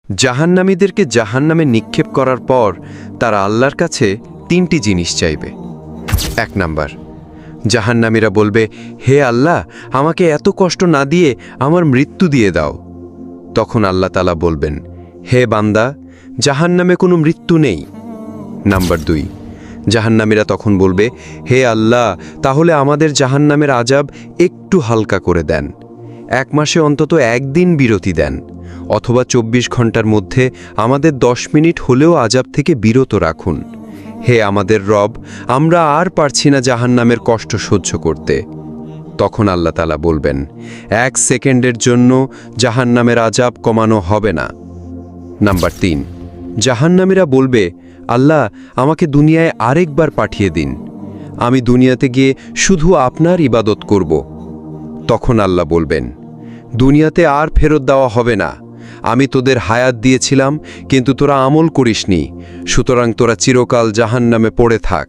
জাহান্নামীদেরকে জাহান্নামে নিক্ষেপ করার পর তারা আল্লাহর কাছে 3টি জিনিস চাইবে। 1 নাম্বার, জাহান্নামীরা বলবে, হে আল্লাহ, আমাকে এত কষ্ট না দিয়ে আমার মৃত্যু দিয়ে দাও। তখন আল্লাহ তাআলা বলবেন, হে বান্দা, জাহান্নামে কোনো মৃত্যু নেই। নাম্বার 2, জাহান্নামীরা তখন বলবে, হে আল্লাহ, তাহলে আমাদের জাহান্নামের আযাব একটু হালকা করে দেন। 1 মাসে অন্তত 1 দিন বিরতি দেন, অথবা 24 ঘন্টার মধ্যে আমাদের 10 মিনিট হলেও আযাব থেকে বিরত রাখুন। হে আমাদের রব, আমরা আর পারছি না জাহান্নামের কষ্ট সহ্য করতে। তখন আল্লাহ তাআলা বলবেন, 1 সেকেন্ডের জন্য জাহান্নামের আযাব কমানো হবে না। নাম্বার 3, জাহান্নামীরা বলবে, আল্লাহ, আমাকে দুনিয়ায় আরেকবার পাঠিয়ে দিন, আমি দুনিয়াতে গিয়ে শুধু আপনার ইবাদত করব। তখন আল্লাহ বলবেন, দুনিয়াতে আর ফেরত দেওয়া হবে না, আমি তোদের হায়াত দিয়েছিলাম কিন্তু তোরা আমল করিসনি, সুতরাং তোরা চিরকাল জাহান্নামে পড়ে থাক।